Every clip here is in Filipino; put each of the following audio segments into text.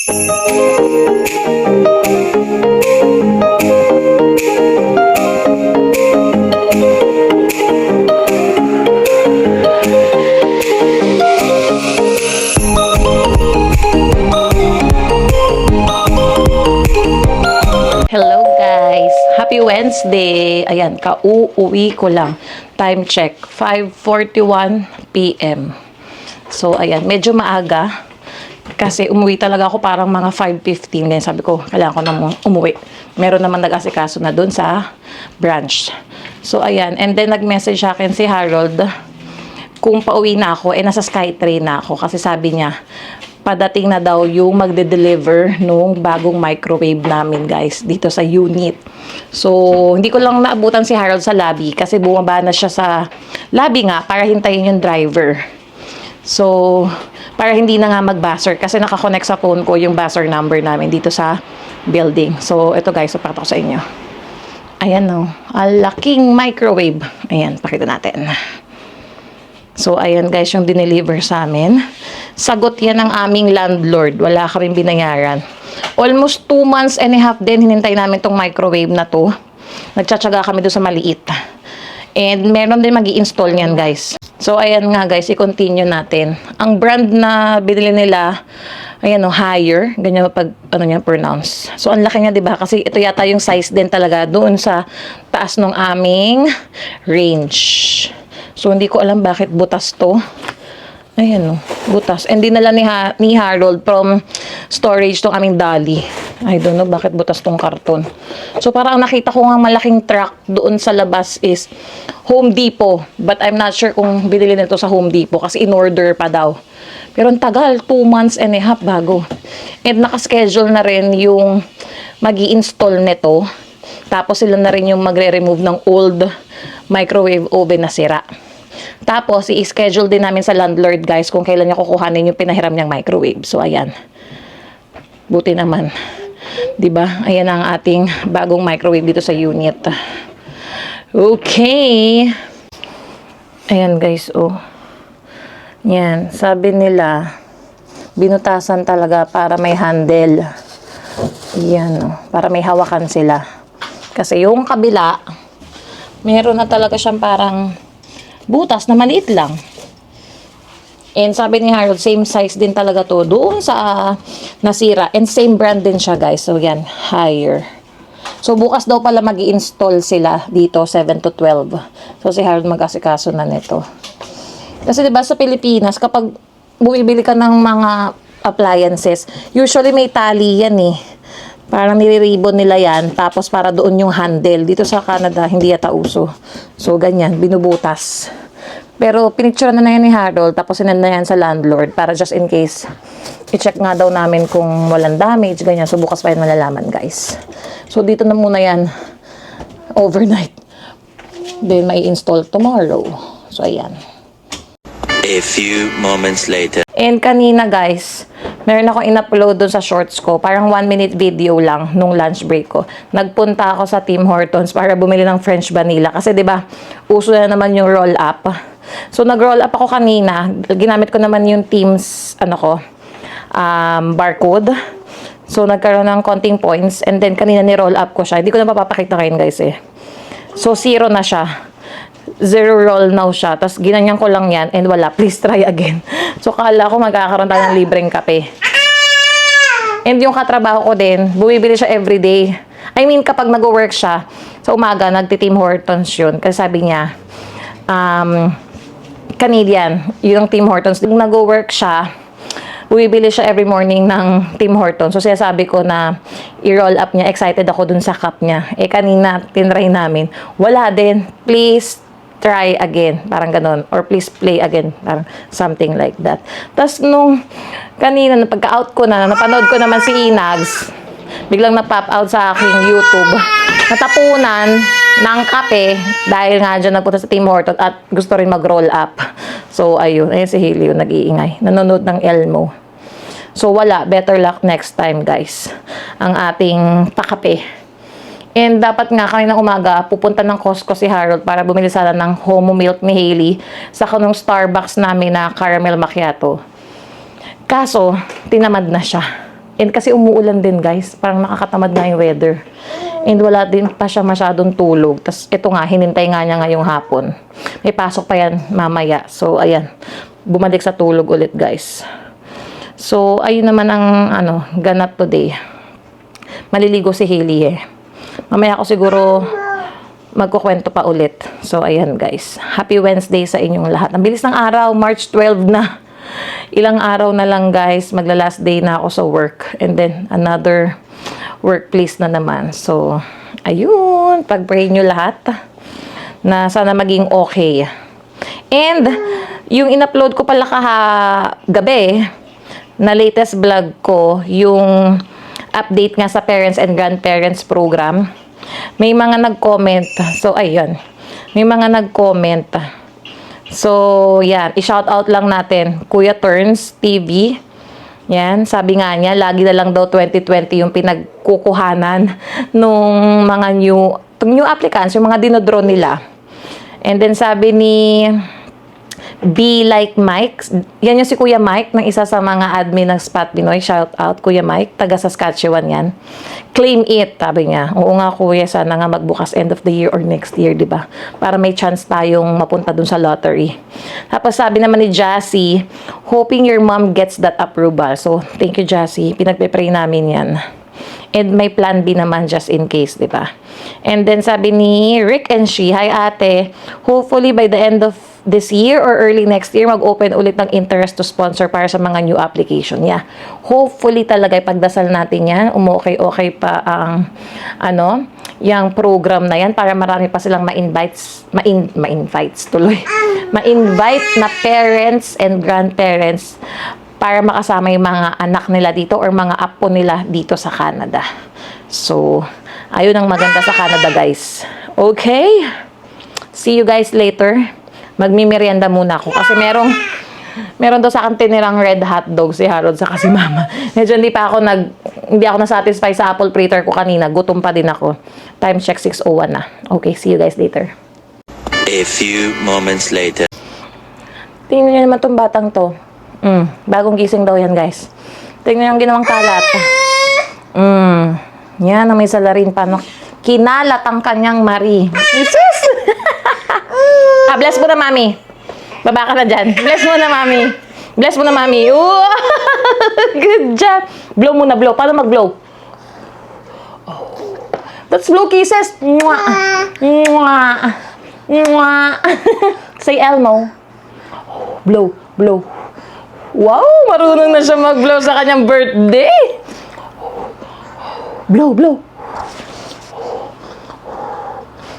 Hello guys! Happy Wednesday! Ayan, ka-uuwi ko lang. Time check, 5:41 p.m. So, ayan, medyo maaga. Kasi umuwi talaga ako parang mga 5:15. Ganyan, sabi ko, kailangan ko na umuwi. Meron naman nag-asikaso na dun sa branch. So, ayan. And then, nag-message sa akin si Harold kung pauwi na ako, nasa Skytrain na ako. Kasi sabi niya, padating na daw yung magde-deliver nung bagong microwave namin, guys, dito sa unit. So, hindi ko lang naabutan si Harold sa lobby kasi bumaba na siya sa lobby nga para hintayin yung driver. So, para hindi na nga mag-buzzer kasi nakakonect sa phone ko yung buzzer number namin dito sa building. So, ito guys, ipakita ko sa inyo. Ayan o, laking microwave. Ayan, pakita natin. So, ayan guys, yung dineliver sa amin. Sagot yan ng aming landlord. Wala ka rin binayaran. Almost 2 months and a half din hinintay namin tong microwave na to. Nagtsatsaga kami doon sa maliit. And meron din mag-i-install niyan guys. So, ayan nga guys, i-continue natin. Ang brand na binili nila, ayan o, Haier. Ganyan pag, ano niya, pronounce. So, ang laki niya, diba? Kasi ito yata yung size din talaga doon sa taas ng aming range. So, hindi ko alam bakit butas to. Ayan o, butas. And dinala ni Harold from storage tong aming dolly. I don't know bakit butas tong karton. So, parang nakita ko nga malaking truck doon sa labas is Home Depot. But I'm not sure kung binili nito sa Home Depot kasi in-order pa daw. Pero ang tagal, 2 months and a half bago. And nakaschedule na rin yung mag-i-install nito. Tapos sila na rin yung magre-remove ng old microwave oven na sira. Tapos, i-schedule din namin sa landlord, guys, kung kailan niya kukuhanin yung pinahiram niyang microwave. So, ayan. Buti naman. 'Di ba? Ayan ang ating bagong microwave dito sa unit. Okay. Ayan, guys, oh. Yan. Sabi nila, binutasan talaga para may handle. Yan, oh. Para may hawakan sila. Kasi yung kabila, meron na talaga siyang parang butas na maliit lang. And sabi ni Harold, same size din talaga to doon sa nasira. And same brand din siya, guys. So, yan, Haier. So, bukas daw pala mag-i-install sila dito, 7 to 12. So, si Harold mag-asikaso na nito. Kasi, diba, sa Pilipinas, kapag bumibili ka ng mga appliances, usually may tali yan eh. Parang nire-ribbon nila yan, tapos para doon yung handle. Dito sa Canada, hindi yata uso. So, ganyan, binubutas. Pero, pinicture na yan ni Harold, tapos sinend na yan sa landlord, para just in case, i-check nga daw namin kung walang damage, ganyan. So, bukas pa yan malalaman, guys. So, dito na muna yan, overnight. Then, may install tomorrow. So, ayan. A few moments later. And kanina, guys, meron akong in-upload doon sa shorts ko. Parang 1-minute video lang nung lunch break ko. Nagpunta ako sa Tim Hortons para bumili ng French vanilla. Kasi 'di ba, uso na naman yung roll up. So nag-roll up ako kanina. Ginamit ko naman yung Teams barcode. So nagkaroon ng konting points and then kanina ni-roll up ko siya. Hindi ko na mapapakita kayo guys eh. So 0 na siya. 0 roll now siya. Tapos ginanyan ko lang yan and wala. Please try again. So kala ko magkakaroon tayo ng libreng kape. And yung katrabaho ko din, bumibili siya everyday. I mean, kapag nag-work siya, sa umaga, nagti-Tim Hortons yun. Kasi sabi niya, Canadian, yung Tim Hortons. Nung nag-work siya, bumibili siya every morning ng Tim Hortons. So, sabi ko na i-roll up niya. Excited ako dun sa cup niya. Eh, kanina, tinry namin. Wala din. Please try again. Parang ganon. Or please play again. Parang something like that. Tapos, nung kanina, pagka-out ko na, napanood ko naman si Inags, biglang na-pop out sa aking YouTube. Natapunan ng kape dahil nga dyan nagpunta sa Tim Hortons at gusto rin mag-roll up. So, ayun. Ayun si Haley yung nag-iingay. Nanonood ng Elmo. So, wala. Better luck next time, guys. Ang ating pakape. And dapat nga kaninang umaga, pupunta ng Costco si Harold para bumili sana ng Homo Milk ni Haley sa kanong Starbucks namin na caramel macchiato. Kaso, tinamad na siya. And kasi umuulan din, guys. Parang nakakatamad nga yung weather. And wala din pa siya masyadong tulog. Tapos ito nga, hinintay nga niya ngayong hapon. May pasok pa yan mamaya. So, ayan. Bumalik sa tulog ulit, guys. So, ayun naman ang ganap today. Maliligo si Hailey eh. Mamaya ako siguro magkukwento pa ulit. So, ayan, guys. Happy Wednesday sa inyong lahat. Ang bilis ng araw. March 12 na. Ilang araw na lang, guys. Magla-last day na ako sa work. And then, another workplace na naman. So, ayun. Pag-pray nyo lahat na sana maging okay. And, yung in-upload ko pala gabi na latest vlog ko, yung update nga sa parents and grandparents program, may mga nag-comment. So, ayun. May mga nag-comment. So, yan. I-shout out lang natin. Kuya Turns TV. Yan. Sabi nga niya, lagi na lang daw 2020 yung pinagkukuhanan nung mga new applicants, yung mga dinodraw nila. And then, sabi ni Be Like Mike. Yan yung si Kuya Mike, ng isa sa mga admin ng Spot Pinoy. Shout out, Kuya Mike. Taga Saskatchewan yan. Claim it, sabi niya. Oo nga, Kuya, sana nga magbukas end of the year or next year, di ba? Para may chance tayong mapunta dun sa lottery. Tapos sabi naman ni Jassy, hoping your mom gets that approval. So, thank you, Jassy. Pinagpe-pray namin yan. And may plan B naman just in case, di ba? And then sabi ni Rick and she, hi ate, hopefully by the end of this year or early next year, mag-open ulit ng interest to sponsor para sa mga new application. Yeah. Hopefully talaga, ipagdasal natin yan. Okay pa ang, yung program na yan para marami pa silang ma-invites tuloy. Ma-invite na parents and grandparents para makasama yung mga anak nila dito or mga apo nila dito sa Canada. So, ayun ang maganda sa Canada, guys. Okay? See you guys later. Magmimerienda muna ako kasi meron daw sa akin tinirang red hot dog si Harold sa kasi mama. Medyo hindi ako na-satisfy sa apple fritter ko kanina. Gutom pa din ako. Time check 6:01 na. Okay, see you guys later. A few moments later. Tingnan niyo naman tong batang to. Bagong gising daw yan, guys. Tingnan yung ginawang kalat. Yan, ang may salarin pa, no? Kinalat ang kanyang Marie. Jesus! Bless mo na, mami. Baba ka na dyan. Bless mo na, mami. Bless mo na, mami. Ooh! Good job. Blow muna, blow. Paano mag-blow? Oh. That's blow kisses. Mwah! Mwah! Mwah! Say Elmo. Blow, blow. Wow! Marunong na siya mag-blow sa kanyang birthday. Blow, blow.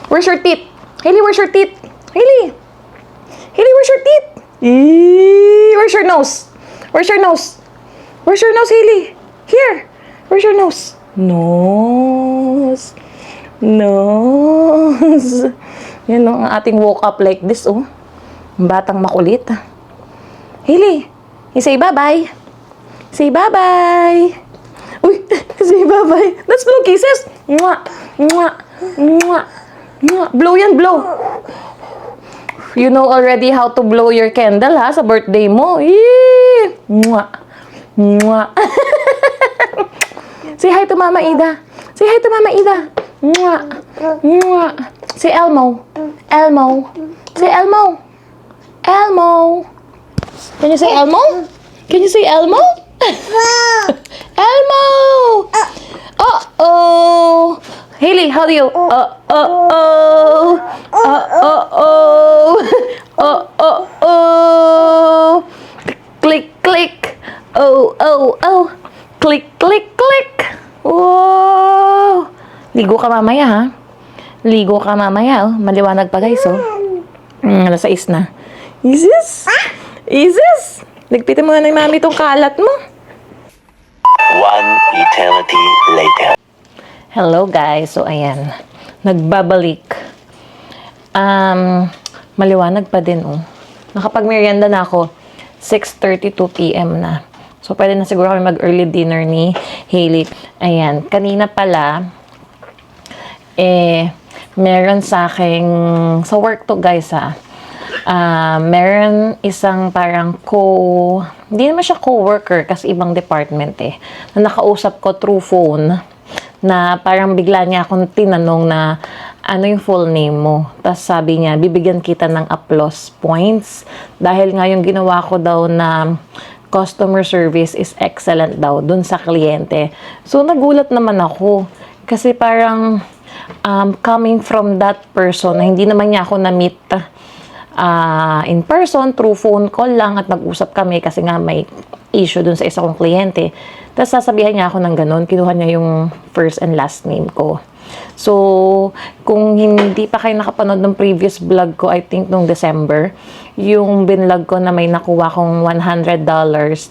Where's your teeth? Hailey, where's your teeth? Hailey! Hailey, where's your teeth? Where's your nose? Where's your nose? Where's your nose, Hailey? Here! Where's your nose? Nose. Nose. Yan o, ang ating woke up like this, oh. Ang batang makulit. Hailey, you say bye-bye. Say bye-bye. Uy, say bye-bye. That's blow kisses. Mwah, mwah, mwah, mwah. Blow yan, blow. You know already how to blow your candle, ha? Sa birthday mo. Eee! Mwah, mwah. Say hi to Mama Ida. Say hi to Mama Ida. Mwah, mwah. Say Elmo. Elmo. Say Elmo. Elmo. Can you say Elmo? Can you say Elmo? Elmo! Uh-oh! Hailey, how do you? Uh-oh! Uh-oh! Uh-oh! Click, click! Oh, oh, oh! Click, click, click! Wow! Ligo ka mamaya, ha? Ligo ka mamaya, oh. Maliwanag pa, guys, oh. Alas 6 na. Isis? Isis? Ligpitin mo na ni mami itong kalat mo. One eternity later. Hello guys, so ayan, nagbabalik. Maliwanag pa din, oh. Nakapag-merienda na ako, 6:32 PM na. So pwede na siguro kami mag-early dinner ni Hailey. Ayan, kanina pala, meron sa aking, sa work to guys, ha. meron isang parang hindi naman siya co-worker kasi ibang department eh, na nakausap ko through phone na parang bigla niya akong tinanong na ano yung full name mo. Tapos sabi niya, bibigyan kita ng applause points dahil nga yung ginawa ko daw na customer service is excellent daw dun sa kliyente. So nagulat naman ako kasi parang coming from that person na hindi naman niya ako na-meet in person, through phone call lang at nag-usap kami kasi nga may issue dun sa isa kong kliyente. Tapos sasabihan niya ako ng ganun, kinuha niya yung first and last name ko. So, kung hindi pa kayo nakapanood ng previous vlog ko, I think nung December, yung binlog ko na may nakuha kong $100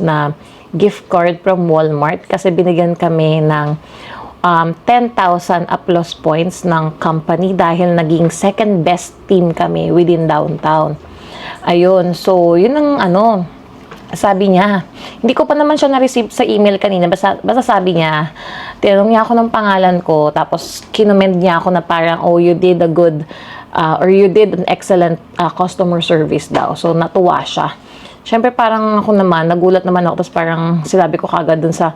na gift card from Walmart kasi binigyan kami ng 10,000 applause points ng company dahil naging second best team kami within downtown. Ayun, so yun ang sabi niya. Hindi ko pa naman siya na-receive sa email kanina, basta sabi niya, tinanong niya ako ng pangalan ko, tapos kinommend niya ako na parang, oh, you did a good, or you did an excellent customer service daw. So, natuwa siya. Siyempre, parang ako naman, nagulat naman ako, tapos parang sinabi ko kagad dun sa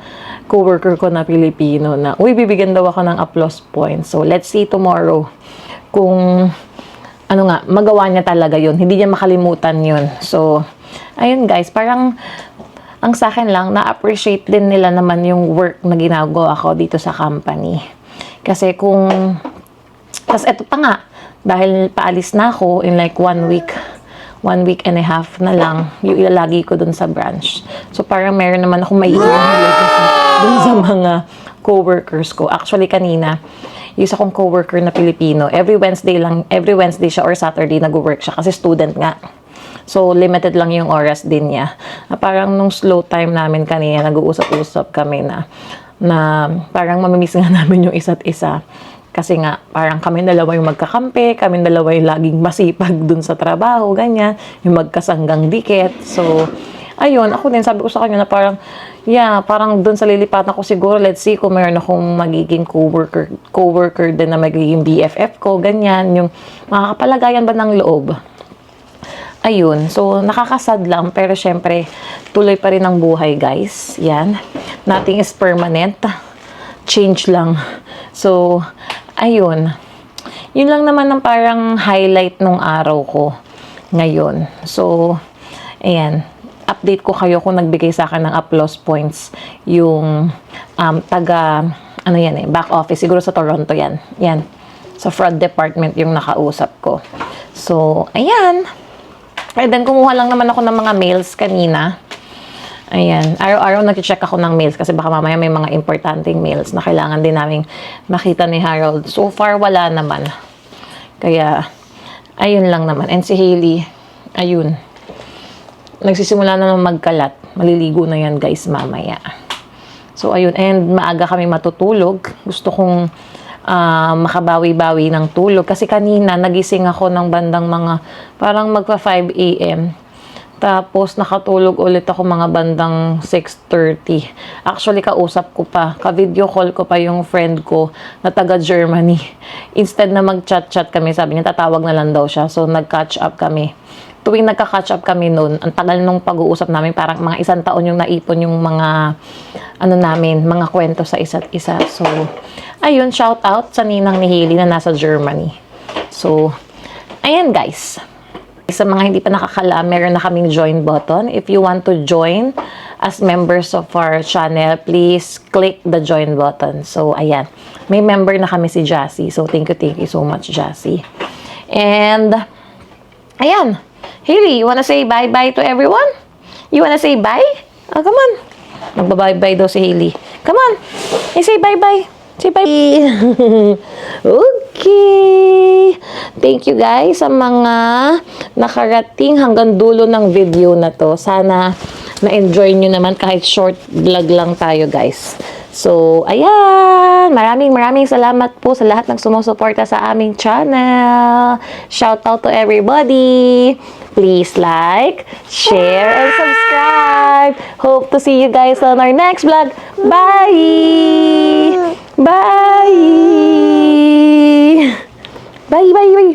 coworker ko na Pilipino na, uy, bibigyan daw ako ng applause points. So, let's see tomorrow kung, magawa niya talaga yun. Hindi niya makalimutan yun. So, ayun guys, parang ang sa akin lang, na-appreciate din nila naman yung work na ginagawa ko dito sa company. Kasi tas eto pa nga, dahil paalis na ako in like 1 week and a half na lang, yung ilalagi ko dun sa branch. So parang meron naman akong may dun sa mga co-workers ko. Actually kanina, yung isa kong co-worker na Pilipino, every Wednesday siya or Saturday nag-work siya kasi student nga. So, limited lang yung oras din niya. Parang nung slow time namin kanina, nag-uusap-usap kami na parang mamimiss nga namin yung isa't isa. Kasi nga, parang kami dalawa yung magkakampi, kami dalawa yung laging masipag dun sa trabaho, ganyan. Yung magkasanggang dikit. So, ayun, ako din, sabi ko sa kanya na parang, parang dun sa lilipatan ko siguro, let's see kung meron akong magiging co-worker din na magiging BFF ko, ganyan. Yung makakapalagayan ba ng loob? Ayun, so nakakasad lang pero syempre tuloy pa rin ang buhay guys. Yan, nothing is permanent, change lang. So, ayun, yun lang naman ang parang highlight nung araw ko ngayon. So, ayan, update ko kayo kung nagbigay sa akin ng applause points yung back office, siguro sa Toronto yan. Yan, sa fraud department yung nakausap ko. So, ayan. And then, kumuha lang naman ako ng mga mails kanina. Ayan. Araw-araw nag-check ako ng mails kasi baka mamaya may mga importanteng mails na kailangan din namin makita ni Harold. So far, wala naman. Kaya, ayun lang naman. And si Hailey, ayun. Nagsisimula na naman magkalat. Maliligo na yan, guys, mamaya. So, ayun. And maaga kami matutulog. Gusto kong makabawi-bawi ng tulog. Kasi kanina, nagising ako ng bandang mga, parang magpa 5 a.m. Tapos, nakatulog ulit ako mga bandang 6:30. Actually, kausap ko pa. Ka-video call ko pa yung friend ko na taga Germany. Instead na mag-chat-chat kami, sabi niya, tatawag na lang daw siya. So, nag-catch up kami. Tuwing nagka-catch up kami noon, ang tagal nung pag-uusap namin, parang mga 1 taon yung naipon yung mga, mga kwento sa isa't isa. So, ayun, shout out sa ninang ni Hailey na nasa Germany. So, ayan guys. Sa mga hindi pa nakakala, meron na kaming join button. If you want to join as members of our channel, please click the join button. So, ayan. May member na kami si Jassy. So, thank you so much, Jassy. And, ayan. Hailey, you wanna say bye-bye to everyone? You wanna say bye? Oh, come on. Magba-bye-bye daw si Hailey. Come on. Hey, say bye-bye. Say bye. Okay. Thank you guys sa mga nakarating hanggang dulo ng video na to. Sana na-enjoy nyo naman kahit short vlog lang tayo guys. So, ayan. Maraming salamat po sa lahat ng sumusuporta sa aming channel. Shout out to everybody. Please like, share, and subscribe. Hope to see you guys on our next vlog. Bye! Bye! Bye!